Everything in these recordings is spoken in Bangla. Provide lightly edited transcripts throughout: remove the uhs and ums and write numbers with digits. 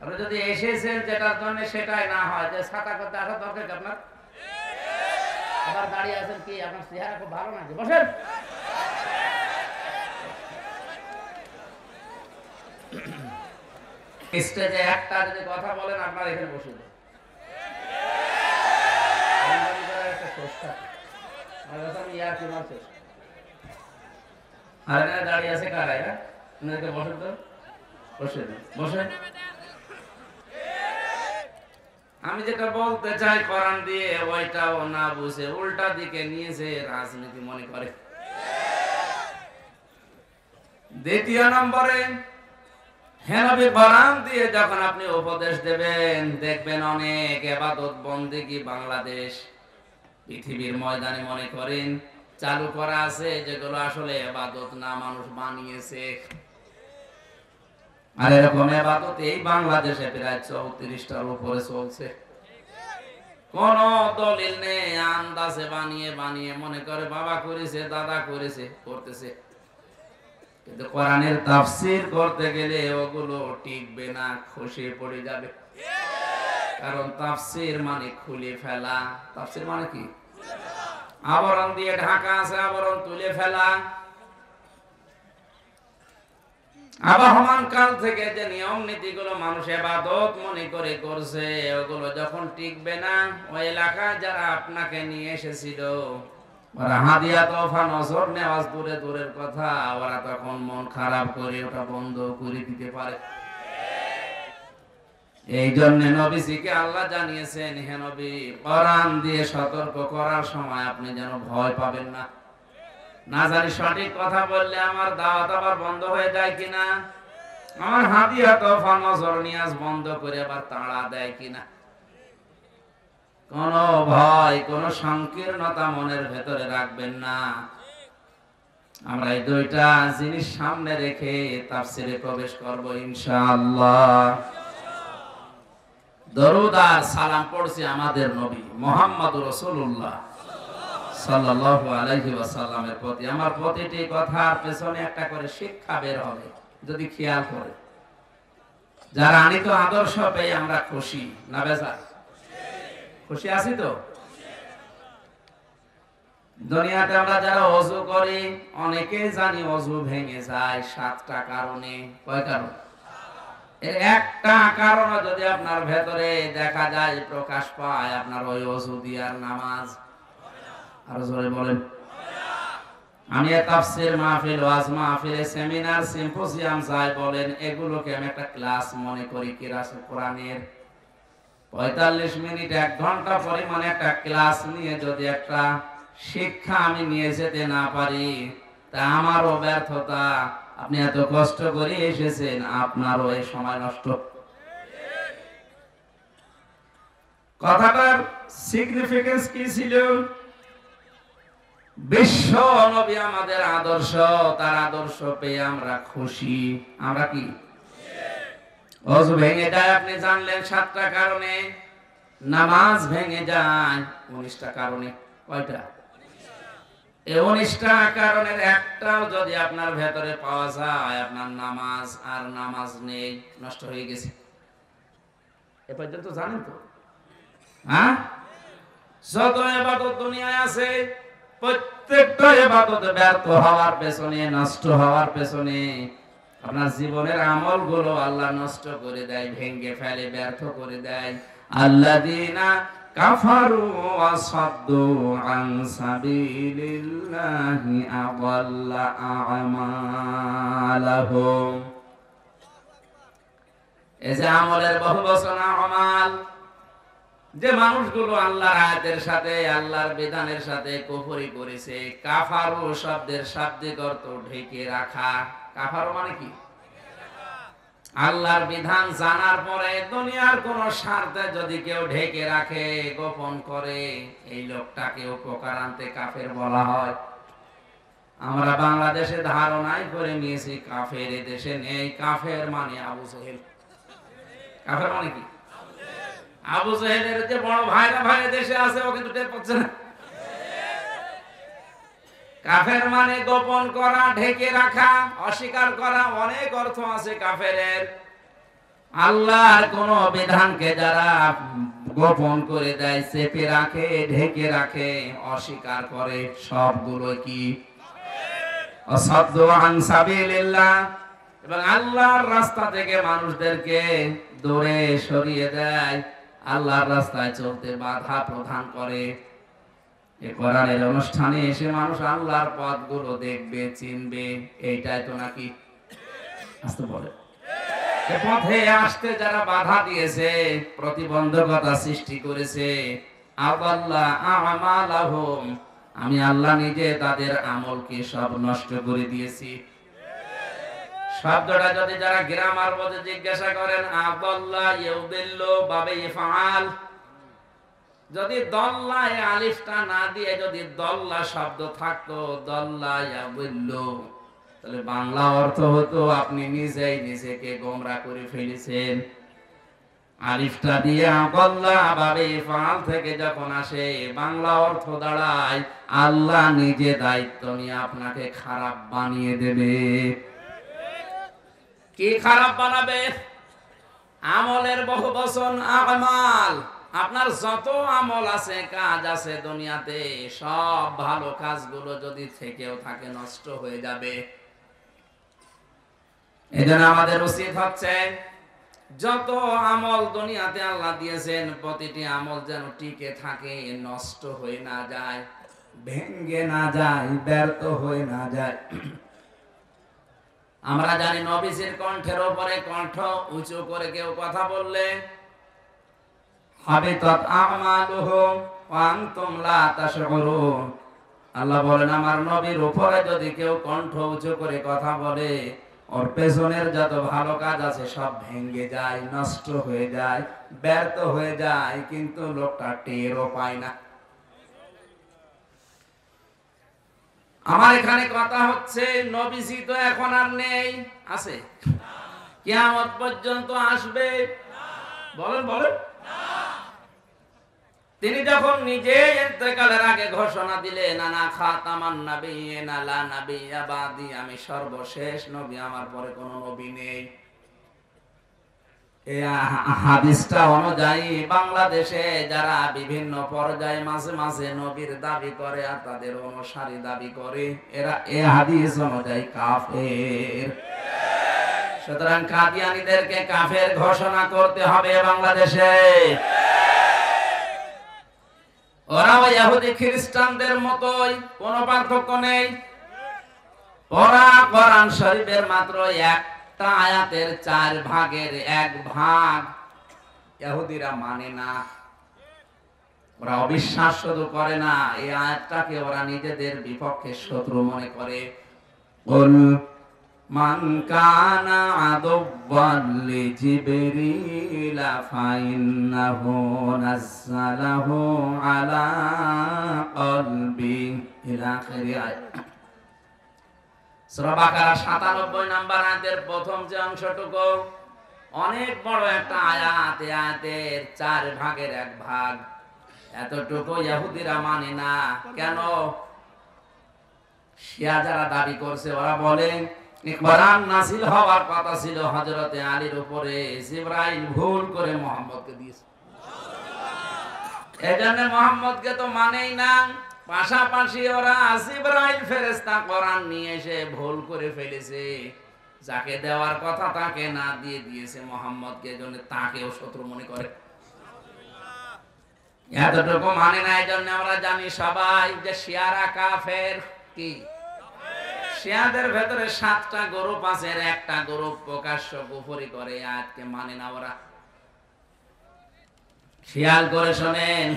আপনি যদি এসেছেন যেটার জন্য সেটাই না হয়, যে ছাতা করতে আসা দরকার আপনার, আবার দাঁড়িয়ে আছেন কি আপনার চেহারা খুব ভালো নাকি? বসেন। স্টেজে একটা যদি কথা বলেন আপনার এখানে বসে দেন। আর এখানে দাঁড়িয়ে আছে কারা? এরা বসেন তো, বসে দেন, বসেন। আমি যেটা বলতে চাই কোরআন দিয়ে ওইটাও না বুঝে উল্টা দিকে নিয়েছে রাজনীতি মনে করে। দ্বিতীয় নম্বরে হেনবি কোরআন দিয়ে যখন আপনি উপদেশ দেবেন, দেখবেন অনেক ইবাদত বন্দেগী বাংলাদেশ পৃথিবীর ময়দানে মনে করেন চালু করা আছে, যেগুলো আসলে ইবাদত না, মানুষ বানিয়েছে। আর এরকম ইবাদত এই বাংলাদেশে প্রায় 34টার উপরে চলছে। কোন দলিল নেই, আন্দাজে বানিয়ে বানিয়ে মনে করে বাবা করেছে, দাদা করেছে, করতেছে। কিন্তু কোরআনের তাফসীর করতে গেলে ওগুলো টিকবে না, খসে পড়ে যাবে। কারণ তাফসীর মানে খুলে ফেলা। তাফসীর মানে কি? আবরণ দিয়ে ঢাকা আছে, আবরণ তুলে ফেলা। আবহমান কাল থেকে যে নিয়ম নীতিগুলো মানুষ ইবাদত মনে করে করছে, ওগুলো যখন টিকবে না, ওই এলাকায় যারা আপনাকে নিয়ে এসেছিল ওরা হাদিয়া তোফা নজর নেওয়াজ দূরে দূরের কথা, ওরা তখন মন খারাপ করে ওটা বন্ধ করে দিতে পারে। এই জন্য নবীজিকে আল্লাহ জানিয়েছেন, হে নবী, কোরআন দিয়ে সতর্ক করার সময় আপনি যেন ভয় পাবেন না। না জানি সঠিক কথা বললে আমার দাওয়াত আবার বন্ধ হয়ে যায় কিনা, আমার হাদিয়া তোফা নজর নিয়াজ বন্ধ করে আবার তাড়া দেয় কিনা। কোন ভয়, কোন সংকীর্ণতা মনের ভেতরে রাখবেন না। আমরা এই দুইটা জিনিস সামনে রেখে তাফসীরে প্রবেশ করব ইনশাআল্লাহ। দরুদ আর সালাম পড়ছি আমাদের নবী মুহাম্মদুর রাসূলুল্লাহ সাল্লাল্লাহু আলাইহি ওয়াসাল্লামের প্রতি। আমার প্রতিটি কথার পেছনে একটা করে শিক্ষা বের হবে যদি খেয়াল করে। যারা আনিত আদর্শ পেয়ে আমরা খুশি না বেজার? খুশি আছি তো? দুনিয়াতে আমরা যারা ওযু করি, অনেকে জানি ওযু ভেঙে যায় 7টা কারণে। কয় কারণ? এর একটা কারণ যদি আপনার ভেতরে দেখা যায়, প্রকাশ পায়, আপনার ওই ওযু দিয়ার নামাজ আরো জোরে বলেন। আমি তাফসীর মাহফিল, ওয়াজ মাহফিল, সেমিনার, সিম্পোজিয়াম যাই বলেন, এগুলোকে আমি একটা ক্লাস মনে করি। কিরাসে কোরআনের 45 মিনিট 1 ঘন্টা পরিমাণে একটা ক্লাস নিয়ে যদি একটা শিক্ষা আমি নিয়ে যেতে না পারি, তা আমারও ব্যর্থতা। আপনি এত কষ্ট করে এসেছেন, আপনারও এই সময় নষ্ট। কথাটার সিগনিফিকেন্স কি ছিল? বিশ্ব নবী আমাদের আদর্শ, তার আদর্শ পেয়ে আমরা খুশি। আমরা কি ওযু ভেঙে যায় আপনি জানলেন 7টা কারণে, নামাজ ভেঙে যায় 19টা কারণে। কয়টা? এই 19টা কারণের একটাও যদি আপনার ভেতরে পাওয়া যায়, আপনার নামাজ আর নামাজ নেই, নষ্ট হয়ে গেছে। এ পর্যন্ত জানেন তো? হ্যাঁ, যত ইবাদত দুনিয়ায় আছে, প্রত্যেকটা ইবাদতে ব্যর্থ হওয়ার পেছনে, নষ্ট হওয়ার পেছনে আপনার জীবনের আমলগুলো আল্লাহ নষ্ট করে দেয়, ভেঙে ফেলে, ব্যর্থ করে দেয়। আল্লাযীনা কাফারু ওয়া সাদ্দু আন সাবিলিল্লাহি আযাল্লা আমালাহুম। এই যে আমলের বহুবচন আমাল, যে মানুষগুলো আল্লাহর আয়াতের সাথে, আল্লাহর বিধানের সাথে কুফরি করেছে। কাফারু শব্দের শাব্দিক অর্থ ঢেকে রাখা। কাফারু মানে কি? আল্লাহর বিধান জানার পরে দুনিয়ার কোন স্বার্থে যদি কেউ ঢেকে রাখে, গোপন করে, এই লোকটাকে উপকার আনতে কাফের বলা হয়। আমরা বাংলাদেশে ধারণাই করে নিয়েছি কাফের এ দেশে নেই। কাফের মানে আবু জেহেল। কাফের মানে কি? আবু জেহেলের যে বড় ভাইরা ভাইরা দেশে আছে, ও কিন্তু টের পাচ্ছে না। কাফের মানে গোপন করা, ঢেকে রাখা, অস্বীকার করা। অনেক অর্থ আছে কাফেরের। আল্লাহর কোন বিধানকে যারা গোপন করে দেয়, চেপে রাখে, ঢেকে রাখে, অস্বীকার করে, সবগুলো কি অসাদ্দু আন সাবিলিল্লাহ, এবং আল্লাহর রাস্তা থেকে মানুষদেরকে দূরে সরিয়ে দেয়, আল্লাহর রাস্তায় চলতে বাধা প্রদান করে। এই কোরআনের অনুষ্ঠানে এসে মানুষ আল্লাহর পথগুলো দেখবে, চিনবে, এইটাই তো নাকি আসতে বলে। এ পথে আসতে যারা বাধা দিয়েছে, প্রতিবন্ধকতা সৃষ্টি করেছে, আল্লাহ আমালাহুম, আমি আল্লাহ নিজে তাদের আমলকে সব নষ্ট করে দিয়েছি। শব্দটা যদি যারা গ্রামার বোঝে জিজ্ঞাসা করেন, আল্লাহ ইউদিল্লু বাবে ইফআল, যদি দল্লায় আলিফটা না দিয়ে যদি দল্লা শব্দ থাকতো, দল্লা ইয়াদিল্লু, তাহলে বাংলা অর্থ হতো আপনি নিজেই নিজেকে গোমরা করে ফেলেছেন। আলিফটা দিয়ে আল্লাহ বাবে ফাল থেকে যখন আসে, বাংলা অর্থ দাঁড়ায় আল্লাহ নিজে দায়িত্ব নিয়ে আপনাকে খারাপ বানিয়ে দেবে। কি খারাপ বানাবে? আমলের বহু বচন আমাল। আপনার যত আমল আছে, কাজ আছে দুনিয়াতে, সব ভালো কাজগুলো যদি থেকেও থাকে নষ্ট হয়ে যাবে। এজন্য আমাদের উচিত হচ্ছে যত আমল দুনিয়াতে আল্লাহ দিয়েছেন, প্রতিটি আমল যেন টিকে থাকে, নষ্ট হয়ে না যায়, ভেঙ্গে না যায়, ব্যর্থ হয়ে না যায়। আমরা জানি নবীজির কণ্ঠের উপরে কণ্ঠ উঁচু করে কেউ কথা বললে হাবিতাত আমালুহুম ওয়া আনতুম লা তাশউরুন, আল্লাহ বলেন আমার নবীর উপরে যদি কেউ কণ্ঠ উঁচু করে কথা বলে, ওর পেছনের যত ভালো কাজ আছে সব ভেঙে যায়, নষ্ট হয়ে যায়, ব্যর্থ হয়ে যায়, কিন্তু লোকটা টেরও পায় না। আমার এখানে কথা হচ্ছে, নবীজি তো এখন আর নেই, আছে? কিয়ামত পর্যন্ত আসবে? বলেন বলেন। তিনি যখন নিজে ইন্তেকালের আগে ঘোষণা দিলেন, আনা খাতামান নাবিয়্যিন লা নাবিয়্যা বাদি, আমি সর্বশেষ নবী, আমার পরে কোনো নবী নেই। এই হাদিসটা অনুযায়ী বাংলাদেশে যারা বিভিন্ন পর্যায়ে মাঝে মাঝে নবীর দাবি করে আর তাদের অনুসারী দাবি করে, এরা এই হাদিস অনুযায়ী কাফের। সুতরাং কাদিয়ানীদেরকে কাফের ঘোষণা করতে হবে বাংলাদেশে। ওরা ইহুদি খ্রিস্টানদের মতোই, কোনো পার্থক্য নেই। ওরা কোরআন শরীফের মাত্র একটা আয়াতের 4 ভাগের 1 ভাগ ইহুদিরা মানে না। ওরা অবিশ্বাস শুধু করে না, এই আয়াতটাকে ওরা নিজেদের বিপক্ষে শত্রু মনে করে। কুল মান কানা আদুওয়ান লিজিবরিল ফাইন্নাহু নাযালাহু আলা কলবি ইলা আখিরি আয়াত। সূরা বাকারা 97 নম্বর আয়াতের প্রথম যে অংশটুকু, অনেক বড় একটা আয়াত। এই আয়াতের 4 ভাগের 1 ভাগ এতটুকু ইহুদিরা মানে না। কেন? শিয়া যারা দাবি করছে, ওরা বলে কোরআন নাযিল হওয়ার কথা ছিল হযরতে আলীর উপরে, জিবরাইল ভুল করে মুহাম্মদকে দিয়েছে, এজন্য মুহাম্মদকে তো মানেই না। পাশাপাশি ওরা জিবরাইল ফেরেশতা কোরআন নিয়ে এসে ভুল করে ফেলেছে, যাকে দেওয়ার কথা তাকে না দিয়ে দিয়েছে মুহাম্মদকে, এজন্য তাকেও শত্রু মনে করে। এতটুকু মানে না। এজন্য আমরা জানি সবাই যে শিয়ারা কাফের। কি? শিয়াদের ভেতরে 7টা গ্রুপ আছে, একটা গ্রুপ প্রকাশ্য কুফরি করে, আয়াতকে মানে না ওরা। খেয়াল করে শোনেন,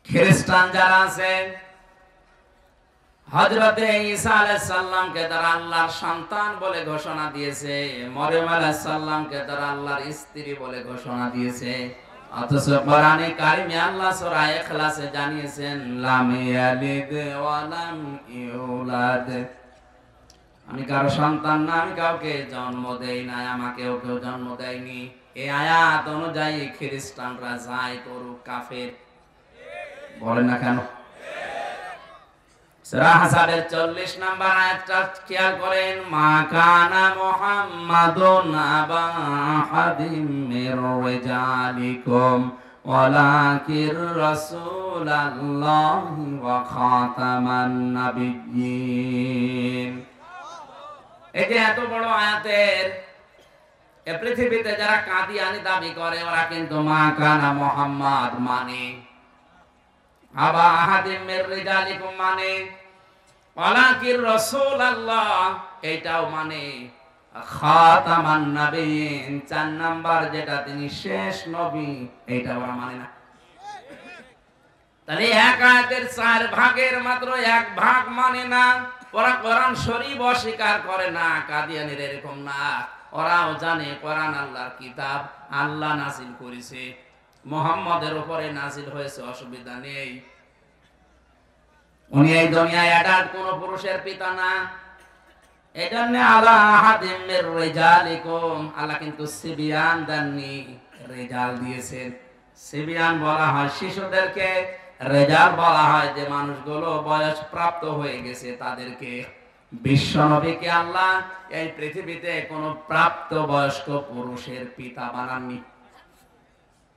খ্রিস্টান যারা আছে, হযরতে ঈসা আলাইহিস সালামকে তারা আল্লাহর সন্তান বলে ঘোষণা দিয়েছে, মরিয়ম আলাইহিস সালামকে তারা আল্লাহর স্ত্রী বলে ঘোষণা দিয়েছে। অথচ কোরআনে কারিমে আল্লাহ সূরা ইখলাসে জানিয়েছেন, লাম ইয়ালিদ ওয়া লাম ইউলাদ, আমি কারো সন্তান না, আমি কাউকে জন্ম দেই না, আমাকেও কেউ জন্ম দেয়নি। এই আয়াত অনুযায়ী খ্রিস্টানরা যাই করুক কাফের। বলেন না কেন? সূরা হাসাবের 40 নম্বর আয়াতটা খেয়াল করেন, মা কানা মুহাম্মাদুন আবা আহাদিম মির রিজালিকুম ওয়ালাকির রাসূলুল্লাহি ওয়া খাতামান নাবিয়্যিন। এই যে এত বড় আয়াতের এ পৃথিবীতে যারা কাদিয়ানি দাবি করে ওরা কিন্তু মা কানা মুহাম্মদ মানে, আবা আহাদিম মির রিজালিকুম মানে, ওয়ালাকির রাসূলুল্লাহ এটাও মানে, খাতামান নাবিয়্যিন 4 নাম্বার যেটা তিনি শেষ নবী এটা ওরা মানে না। তাহলে এক আয়াতের 4 ভাগের মাত্র 1 ভাগ মানে না। ওরা কোরআন শরীফ অস্বীকার করে না, কাদিয়ানির এরকম না। ওরাও জানে কোরআন আল্লাহর কিতাব, আল্লাহ নাযিল করেছে, মুহাম্মদের উপরে নাযিল হয়েছে, অসুবিধা নেই। উনি এই দুনিয়ায় অ্যাডাল্ট কোন পুরুষের পিতা না। এজন্য আলা আহাদিম মির রিজালিকুম, আল্লাহ কিন্তু সিবিয়ান দেননি, রিজাল দিয়েছেন। সিবিয়ান বলা হয় শিশুদেরকে, রিজাল বলা হয় যে মানুষগুলো বয়স প্রাপ্ত হয়ে গেছে তাদেরকে। বিশ্ব নবীকে আল্লাহ এই পৃথিবীতে কোন প্রাপ্ত বয়স্ক পুরুষের পিতা বানাননি।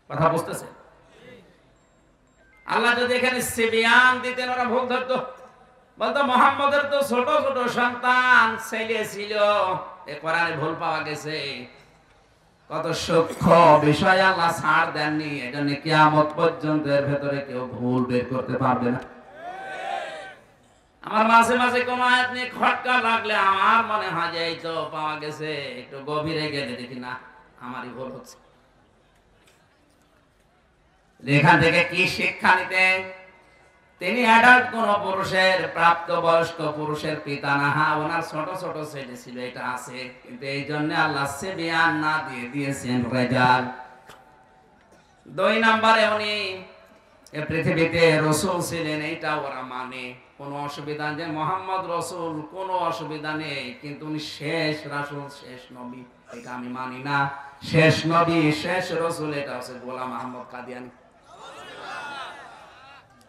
কথা বুঝতেছেন? আল্লাহ যদি এখানে সিবিয়ান দিতেন ওরা ভুল ধরতো, বলতো মুহাম্মদের তো ছোট ছোট সন্তান ছেলে ছিল, এ কোরআনে ভুল পাওয়া গেছে। কত সূক্ষ্ম বিষয় আল্লাহ ছাড় দেননি, এজন্য কিয়ামত পর্যন্ত এর ভেতরে কেউ ভুল বের করতে পারবে না। আমার মাঝে মাঝে কোন আয়াত নিয়ে খটকা লাগলে আমার মনে হয় যে এই তো পাওয়া গেছে, একটু গভীরে গেলে দেখি না আমারই ভুল হচ্ছে। এখান থেকে কি শিক্ষা নিতে? তিনি অ্যাডাল্ট কোন পুরুষের, প্রাপ্ত বয়স্ক পুরুষের পিতা না। হ্যাঁ, ওনার ছোট ছোট ছেলে ছিল, এটা আছে, কিন্তু এই জন্য আল্লাহ সিবিয়ান না দিয়ে দিয়েছেন রিজাল। 2 নম্বরে উনি এই পৃথিবীতে রাসূল ছিলেন, এইটা ওরা মানে, কোনো অসুবিধা নেই। মুহাম্মদ রাসূল, কোনো অসুবিধা নেই, কিন্তু উনি শেষ রাসূল, শেষ নবী, এটা আমি মানি না। শেষ নবী, শেষ রাসূল এটা হচ্ছে গোলাম আহমদ কাদিয়ানী।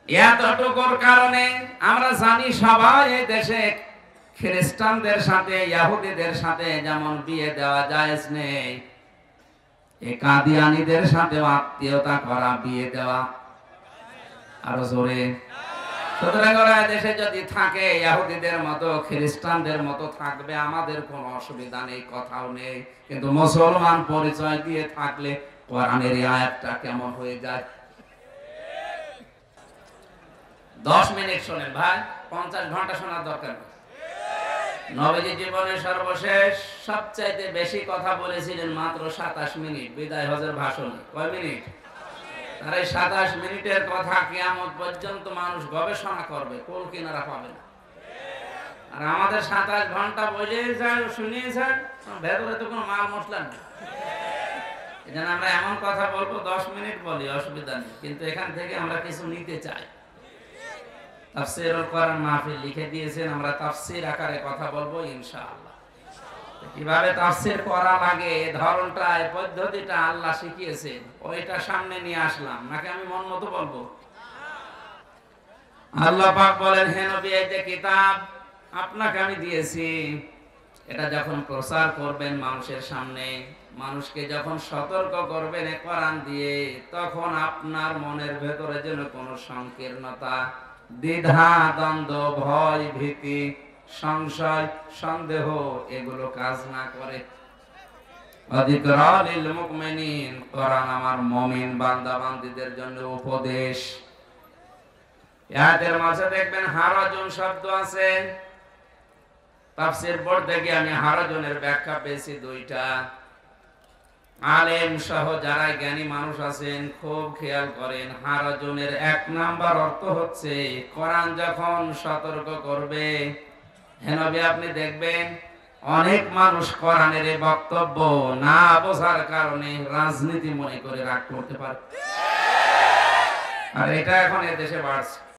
এতটুকুর কারণে আমরা জানি সবাই এই দেশে খ্রিস্টানদের সাথে, ইহুদিদের সাথে যেমন বিয়ে দেওয়া জায়েজ নেই, এই কাদিয়ানীদের সাথে আত্মীয়তা করা, বিয়ে দেওয়া আরো জোরে। সুতরাং ওরা দেশে যদি থাকে ইহুদিদের মতো, খ্রিস্টানদের মতো থাকবে, আমাদের কোনো অসুবিধা নেই, কথাও নেই। কিন্তু মুসলমান পরিচয় দিয়ে থাকলে কোরআনের এই আয়াতটা কেমন হয়ে যায়। 10 মিনিট শোনেন ভাই, 50 ঘন্টা শোনার দরকার নেই। নবীজি জীবনের সর্বশেষ সবচাইতে বেশি কথা বলেছিলেন মাত্র 27 মিনিট বিদায় হজের ভাষণে। কয় মিনিট? আর এই 27 মিনিটের কথা কিয়ামত পর্যন্ত মানুষ গবেষণা করবে, কোল কিনারা পাবে না। আর আমাদের 27 ঘন্টা বলে যায়, শুনিয়ে যায়, ভেতরে তো কোনো মাল মশলা নেই। এজন্য আমরা এমন কথা বলবো, 10 মিনিট বলি, অসুবিধা নেই, কিন্তু এখান থেকে আমরা কিছু নিতে চাই। তাফসীরুল কোরআন মাহফিল লিখে দিয়েছেন, আমরা তাফসীর আকারে কথা বলবো ইনশাআল্লাহ। কিভাবে তাফসীর করা লাগে, এই ধরনটা, এই পদ্ধতিটা আল্লাহ শিখিয়েছেন, ওইটা সামনে নিয়ে আসলাম, নাকি আমি মন মতো বলবো? আল্লাহ পাক বলেন, হে নবী, এই যে কিতাব আপনাকে আমি দিয়েছি, এটা যখন প্রচার করবেন মানুষের সামনে, মানুষকে যখন সতর্ক করবেন এই কোরআন দিয়ে, তখন আপনার মনের ভেতরে যেন কোনো সংকীর্ণতা, দ্বিধা, দ্বন্দ্ব, ভয়, ভীতি, সংশয়, সন্দেহ এগুলো কাজ না করে। যিকরা লিল মুমিনিন, কোরআন আমার মুমিন বান্দা বান্দীদের জন্য উপদেশ। আয়াতের মাঝে দেখবেন হারাজুন শব্দ আছে। তাফসীর পড়তে গিয়ে আমি হারাজুনের ব্যাখ্যা পেয়েছি 2টা। আলেম সহ যারা জ্ঞানী মানুষ আছেন খুব খেয়াল করেন, হারাজুনের 1 নাম্বার অর্থ হচ্ছে কোরআন যখন সতর্ক করবে। হে নবী, আপনি দেখবেন অনেক মানুষ কোরআনের এই বক্তব্য না বোঝার কারণে রাজনীতি মনে করে রাগ করতে পারে, আর এটা এখন এদেশে বাড়ছে।